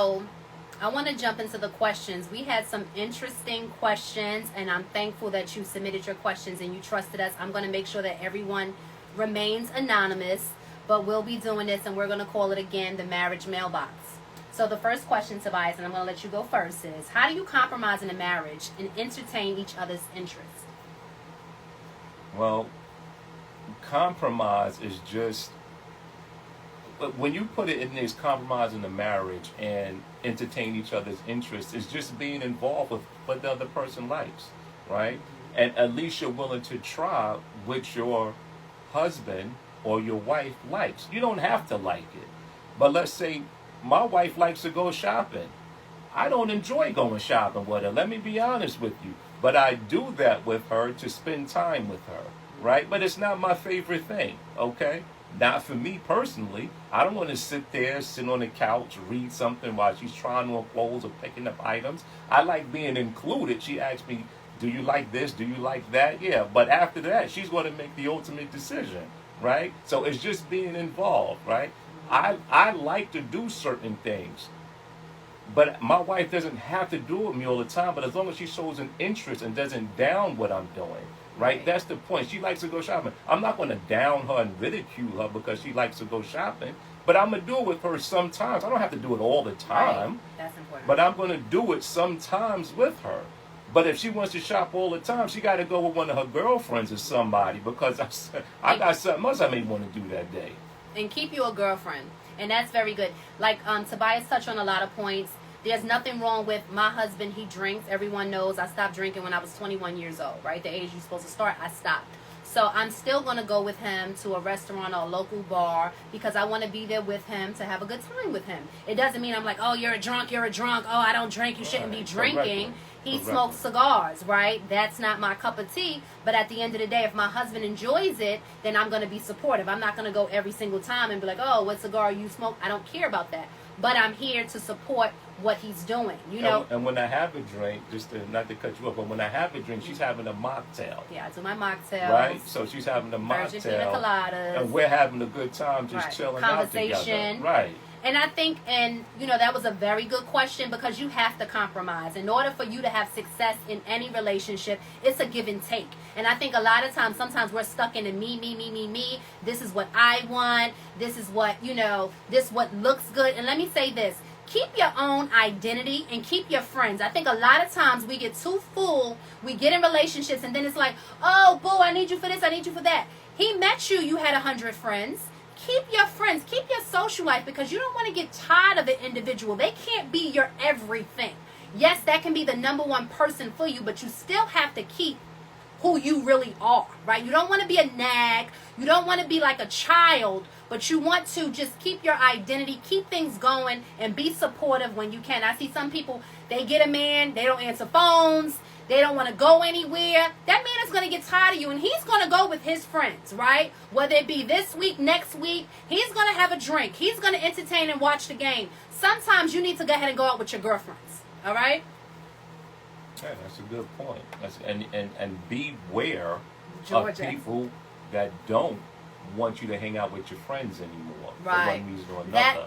So I want to jump into the questions. We had some interesting questions, and I'm thankful that you submitted your questions and you trusted us. I'm going to make sure that everyone remains anonymous, but we'll be doing this, and we're going to call it again the marriage mailbox. So the first question, Tobias, and I'm going to let you go first, is how do you compromise in a marriage and entertain each other's interests? Well, compromise is just when you put it in this compromise in the marriage and entertain each other's interests, is just being involved with what the other person likes, right? And at least you're willing to try what your husband or your wife likes. You don't have to like it. But let's say my wife likes to go shopping. I don't enjoy going shopping with her. Let me be honest with you. But I do that with her to spend time with her, right? But it's not my favorite thing, okay? Not for me personally. I don't want to sit on the couch, read something while she's trying on clothes or picking up items. I like being included. She asks me, do you like this? Do you like that? Yeah, but after that, she's going to make the ultimate decision, right? So it's just being involved, right? I like to do certain things, but my wife doesn't have to do it with me all the time. But as long as she shows an interest and doesn't down what I'm doing, right? That's the point. She likes to go shopping. I'm not going to down her and ridicule her because she likes to go shopping, but I'm going to do it with her sometimes. I don't have to do it all the time. Right. That's important. But I'm going to do it sometimes with her. But if she wants to shop all the time, she got to go with one of her girlfriends or somebody because I got something else I may want to do that day. And keep you a girlfriend. And that's very good. Like Tobias touched on a lot of points. There's nothing wrong with my husband. He drinks. Everyone knows I stopped drinking when I was 21 years old, right? The age you're supposed to start, I stopped. So I'm still going to go with him to a restaurant or a local bar because I want to be there with him to have a good time with him. It doesn't mean I'm like, oh, you're a drunk. Oh, I don't drink. You shouldn't be drinking. He smokes cigars, right? That's not my cup of tea. But at the end of the day, if my husband enjoys it, then I'm going to be supportive. I'm not going to go every single time and be like, oh, what cigar you smoke? I don't care about that. But I'm here to support what he's doing, you know. And when I have a drink, not to cut you off, but when I have a drink, she's having a mocktail. Yeah, I do my mocktails. Right? So she's having a Virgin mocktail. pina coladas. And we're having a good time just chilling out together. Conversation. Right. And I think, that was a very good question because you have to compromise. In order for you to have success in any relationship, it's a give and take. And I think a lot of times, sometimes we're stuck in a me. This is what I want. This is what, this what looks good. And let me say this. Keep your own identity and keep your friends. I think a lot of times we get too full. We get in relationships and then it's like, oh, boo, I need you for this. I need you for that. He met you. You had 100 friends. Keep your friends, keep your social life because you don't want to get tired of an individual. They can't be your everything. Yes, that can be the number one person for you, but you still have to keep who you really are, right? You don't want to be a nag. You don't want to be like a child, but you want to just keep your identity, keep things going, and be supportive when you can. I see some people, they get a man, they don't answer phones. They don't want to go anywhere. That man is going to get tired of you, and he's going to go with his friends, right? Whether it be this week, next week, he's going to have a drink. He's going to entertain and watch the game. Sometimes you need to go ahead and go out with your girlfriends, all right? Yeah, that's a good point. And beware Georgia. of people that don't want you to hang out with your friends anymore right. for one reason or another.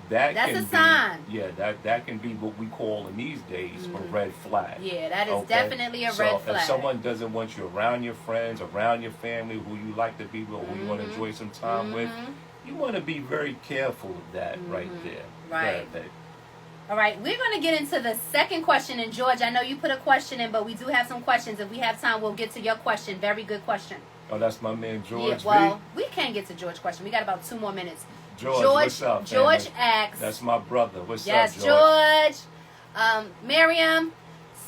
That's a sign. Yeah, that can be what we call in these days a red flag. Yeah, that is definitely a red flag. If someone doesn't want you around your friends, around your family, who you like to be with, who you want to enjoy some time with, you want to be very careful of that right there. Right. All right, we're going to get into the second question. And George, I know you put a question in, but we do have some questions. If we have time, we'll get to your question. Very good question. Oh, that's my man George. Yeah, well, we can't get to George's question. We got about 2 more minutes. George, what's up, George family? asks. That's my brother. What's up, Yes, George. Miriam.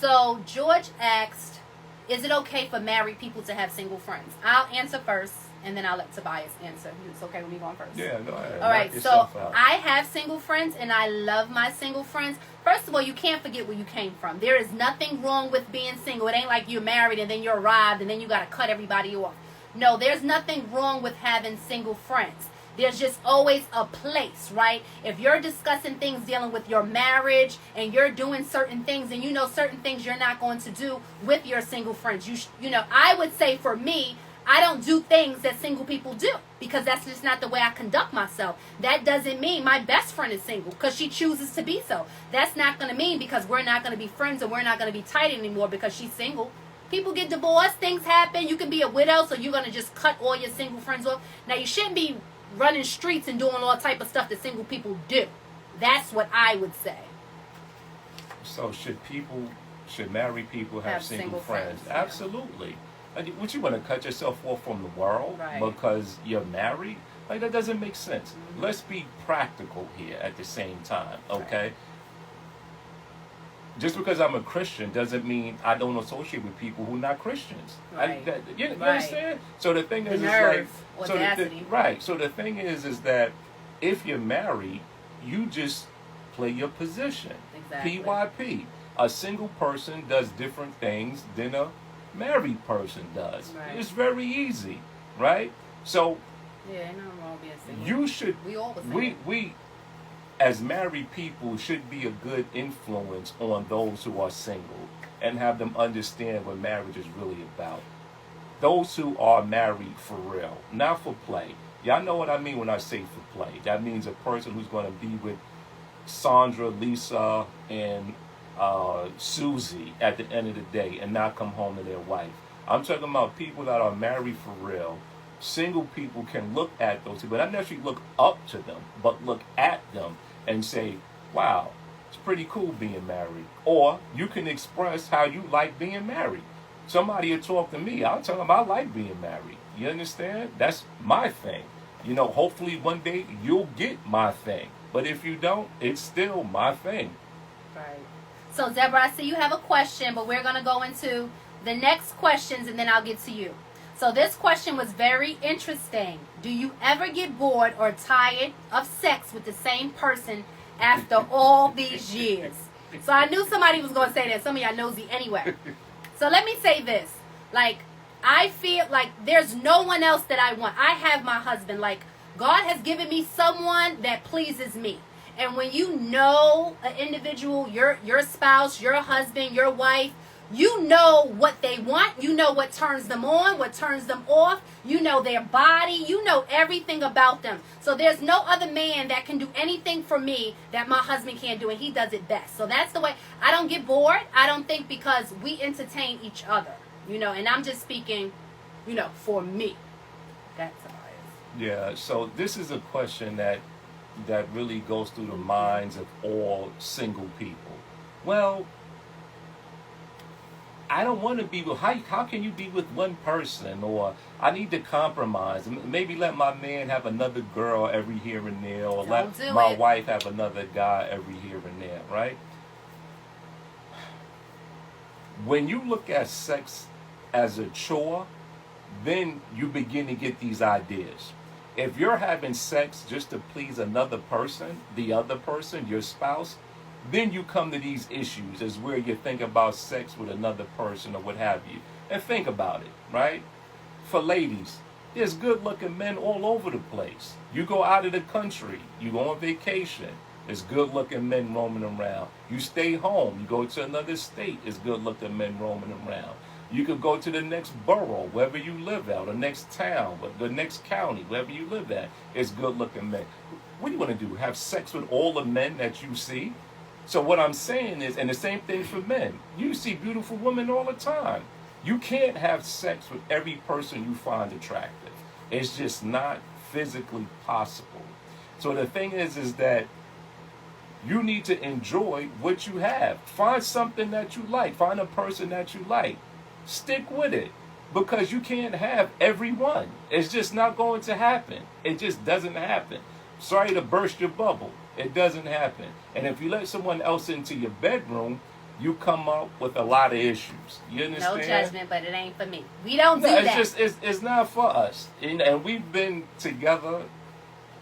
So George asked, is it okay for married people to have single friends? I'll answer first, and then I'll let Tobias answer. It's okay with me going first? Yeah, go ahead. All right, so I have single friends, and I love my single friends. First of all, you can't forget where you came from. There is nothing wrong with being single. It ain't like you're married, and then you're arrived, and then you got to cut everybody off. No, there's nothing wrong with having single friends. There's just always a place, right? If you're discussing things dealing with your marriage and you're doing certain things and you know certain things you're not going to do with your single friends, I would say for me, I don't do things that single people do because that's just not the way I conduct myself. That doesn't mean my best friend is single because she chooses to be so. That's not going to mean because we're not going to be friends and we're not going to be tight anymore because she's single. People get divorced, things happen. You can be a widow, so you're going to just cut all your single friends off. Now, you shouldn't be running streets and doing all type of stuff that single people do. That's what I would say. So should married people have single friends? Yeah. Absolutely. Would you want to cut yourself off from the world because you're married? Like, that doesn't make sense. Mm-hmm. Let's be practical here at the same time, okay? Right. Just because I'm a Christian doesn't mean I don't associate with people who are not Christians. Right. You understand? So the thing is, So the thing is that if you're married, you just play your position. Exactly. PYP. A single person does different things than a married person does. Right. It's very easy, right? So yeah, ain't nothing wrong being single. You should. We all was single. We as married people should be a good influence on those who are single and have them understand what marriage is really about. Those who are married for real, not for play. Y'all know what I mean when I say for play. That means a person who's going to be with Sandra, Lisa, and Susie at the end of the day and not come home to their wife. I'm talking about people that are married for real. Single people can look at those people, not necessarily look up to them, but look at them and say, wow, it's pretty cool being married. Or you can express how you like being married. Somebody will talk to me, I'll tell them I like being married. You understand? That's my thing. Hopefully one day you'll get my thing. But if you don't, it's still my thing. Right. So, Deborah, I see you have a question, but we're going to go into the next questions and then I'll get to you. So this question was very interesting. Do you ever get bored or tired of sex with the same person after all these years? So I knew somebody was going to say that. Some of y'all nosy anyway. So let me say this. Like, I feel like there's no one else that I want. I have my husband. Like, God has given me someone that pleases me. And when you know an individual, your spouse, your husband, your wife, you know what they want. You know what turns them on, what turns them off. You know their body. You know everything about them. So there's no other man that can do anything for me that my husband can't do, and he does it best. So that's the way. I don't get bored. I don't think because we entertain each other, and I'm just speaking, for me. That's how it is. Yeah, so this is a question that really goes through the minds of all single people. Well, I don't want to be with, how can you be with one person? Or I need to compromise. Maybe let my man have another girl every here and there. Or let my wife have another guy every here and there, right? When you look at sex as a chore, then you begin to get these ideas. If you're having sex just to please another person, the other person, your spouse, then you come to these issues as where you think about sex with another person or what have you. And think about it, right? For ladies, there's good-looking men all over the place. You go out of the country, you go on vacation, there's good-looking men roaming around. You stay home, you go to another state, there's good-looking men roaming around. You could go to the next borough, wherever you live at, or next town, the next county, wherever you live at, it's good-looking men. What do you want to do? Have sex with all the men that you see? So what I'm saying is, and the same thing for men, you see beautiful women all the time. You can't have sex with every person you find attractive. It's just not physically possible. So the thing is that you need to enjoy what you have. Find something that you like. Find a person that you like. Stick with it. Because you can't have everyone. It's just not going to happen. It just doesn't happen. Sorry to burst your bubble. It doesn't happen. And if you let someone else into your bedroom, you come up with a lot of issues. You understand? No judgment, but it ain't for me. We don't do that. It's not for us. And we've been together,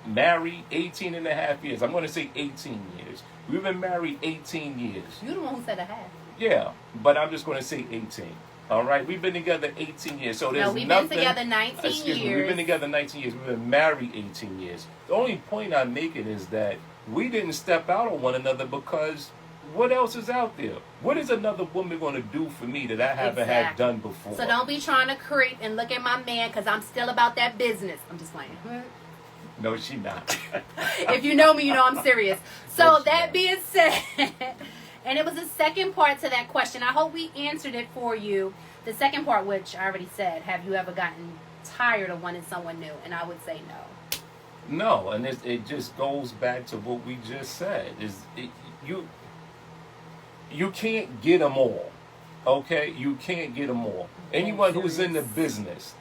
married 18 and a half years. I'm going to say 18 years. We've been married 18 years. You're the one who said a half. Yeah, but I'm just going to say 18. All right, we've been together 18 years. So there's we've nothing. Been together 19 years. We've been together 19 years. We've been married 18 years. The only point I'm making is that we didn't step out on one another because what else is out there? What is another woman going to do for me that I haven't had done before? So don't be trying to creep and look at my man, because I'm still about that business. I'm just playing. No, she not. If you know me, you know I'm serious. So that being said, and it was a second part to that question. I hope we answered it for you. The second part, which I already said, have you ever gotten tired of wanting someone new? And I would say no. No, and it just goes back to what we just said. You can't get them all, okay? You can't get them all. Anyone who's in the business,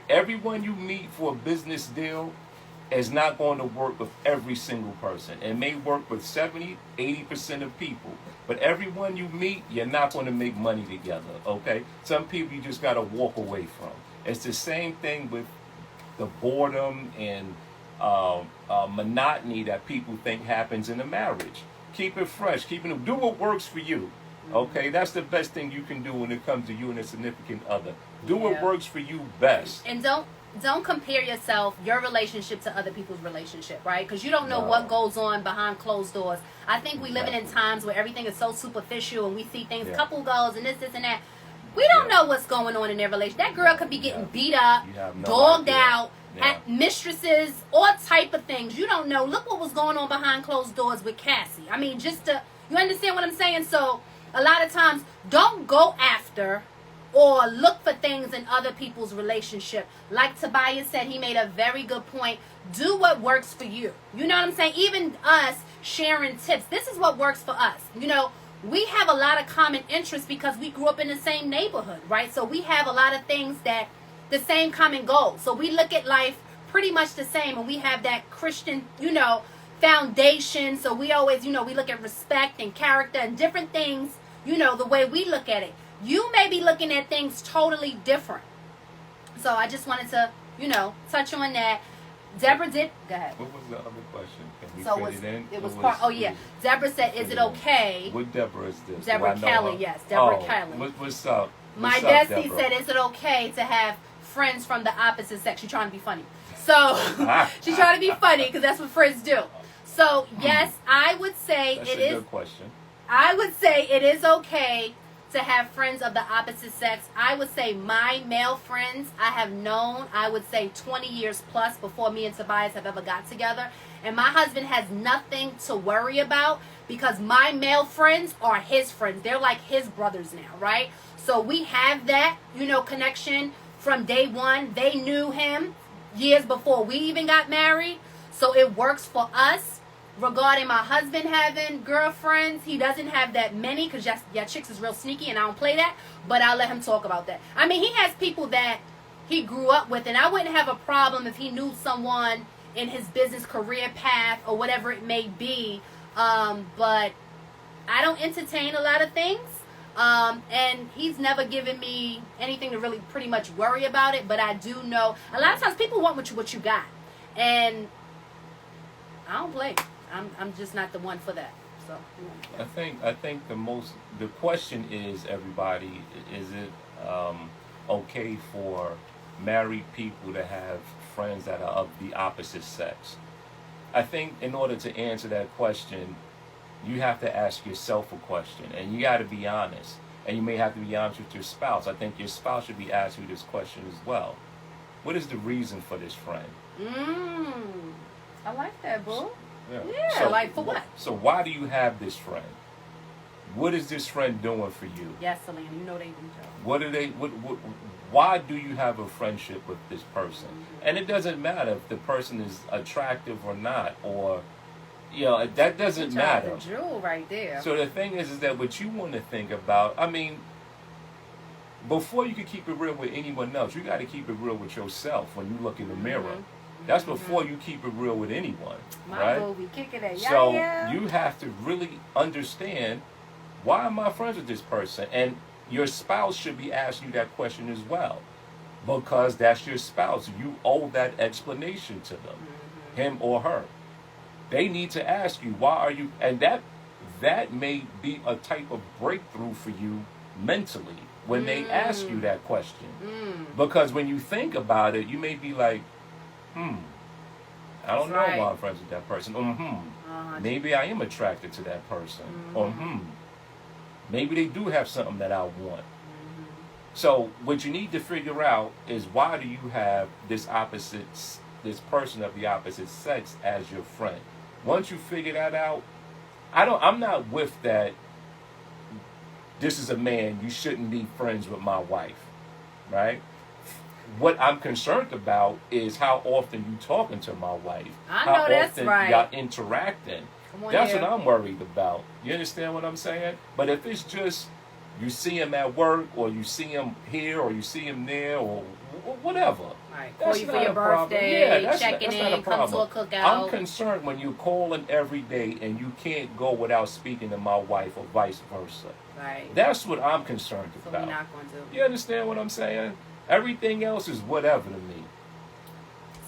everyone you meet for a business deal is not going to work with every single person. It may work with 70, 80% of people, but everyone you meet, you're not going to make money together, okay? Some people you just got to walk away from. It's the same thing with the boredom and monotony that people think happens in a marriage. Keep it fresh. Do what works for you. Okay, that's the best thing you can do when it comes to you and a significant other. Do what works for you best. And don't compare your relationship to other people's relationship, right? Because you don't know what goes on behind closed doors. I think we living in times where everything is so superficial, and we see things, couple goals, and this, and that. We don't know what's going on in their relationship. That girl could be getting beat up, dogged out, at mistresses, all type of things. You don't know. Look what was going on behind closed doors with Cassie. I mean, you understand what I'm saying? So a lot of times, don't go after or look for things in other people's relationship. Like Tobias said, he made a very good point. Do what works for you. You know what I'm saying? Even us sharing tips. This is what works for us. You know, we have a lot of common interests because we grew up in the same neighborhood, right? So we have a lot of things the same common goals. So we look at life pretty much the same, and we have that Christian, foundation. So we always, we look at respect and character and different things, the way we look at it. You may be looking at things totally different. So I just wanted to, touch on that. Deborah did. Go ahead. What was the other question? Can we fit it in? It was part. Oh yeah. Deborah said, "Is it okay?" What Deborah is this? Deborah Kelly. Yes, Deborah Kelly. What's up? My bestie said, "Is it okay to have friends from the opposite sex?" She's trying to be funny. So she's trying to be funny because that's what friends do. So yes, I would say that's it a is. Good question. I would say it is okay to have friends of the opposite sex. I would say my male friends I have known, I would say 20 years plus before me and Tobias have ever got together. And my husband has nothing to worry about because my male friends are his friends. They're like his brothers now, right? So we have that, connection from day one. They knew him years before we even got married. So it works for us. Regarding my husband having girlfriends, he doesn't have that many because your chicks is real sneaky and I don't play that, but I'll let him talk about that. I mean, he has people that he grew up with, and I wouldn't have a problem if he knew someone in his business career path or whatever it may be, but I don't entertain a lot of things, and he's never given me anything to really pretty much worry about it, but I do know a lot of times people want what you got, and I don't play. I'm just not the one for that. So I think the question is, everybody, is it okay for married people to have friends that are of the opposite sex? I think in order to answer that question, you have to ask yourself a question, and you got to be honest. And you may have to be honest with your spouse. I think your spouse should be asking you this question as well. What is the reason for this friend? I like that, boo. Yeah. So, like for what? So why do you have this friend? What is this friend doing for you? Yes, Selena, you know they do. What do they? Why do you have a friendship with this person? Mm-hmm. And it doesn't matter if the person is attractive or not, or that doesn't matter. The jewel right there. So the thing is that what you want to think about. I mean, before you can keep it real with anyone else, you got to keep it real with yourself when you look in the mirror. That's before you keep it real with anyone, right? Be kicking it. So you have to really understand, why am I friends with this person? And your spouse should be asking you that question as well, because that's your spouse. You owe that explanation to them, him or her. They need to ask you, why are you? And that may be a type of breakthrough for you mentally when they ask you that question, because when you think about it, you may be like, I don't know why I'm friends with that person. Maybe I am attracted to that person. Or maybe they do have something that I want. So what you need to figure out is, why do you have this person of the opposite sex as your friend? Once you figure that out, I'm not with that. This is a man, you shouldn't be friends with my wife, right? What I'm concerned about is how often you talking to my wife. How often right. y'all interacting. That's what I'm worried about. You understand what I'm saying? But if it's just you see him at work, or you see him here, or you see him there, or whatever. Right. Call you for your birthday, checking in, come to a cookout. I'm concerned when you calling every day and you can't go without speaking to my wife, or vice versa. Right. That's what I'm concerned about. We're not going to. You understand what I'm saying? Everything else is whatever to me.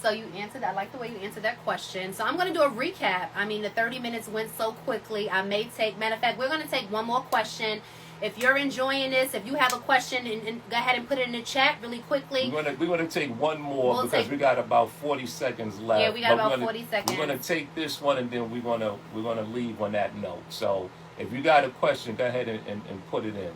So you answered that. I like the way you answered that question. So I'm going to do a recap. I mean, the 30 minutes went so quickly. Matter of fact, we're going to take one more question. If you're enjoying this, if you have a question, and go ahead and put it in the chat really quickly. We're gonna take one more, because we got about 40 seconds left. Yeah, we got about 40 seconds. We're gonna take this one, and then we're gonna leave on that note. So if you got a question, go ahead and put it in.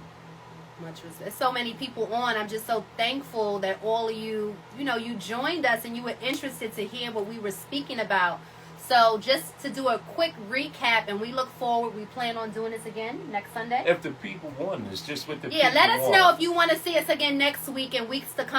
Much respect. There's so many people on. I'm just so thankful that all of you, you joined us and you were interested to hear what we were speaking about. So just to do a quick recap, and we look forward, we plan on doing this again next Sunday. If the people want this, just with the people let us know if you want to see us again next week and weeks to come.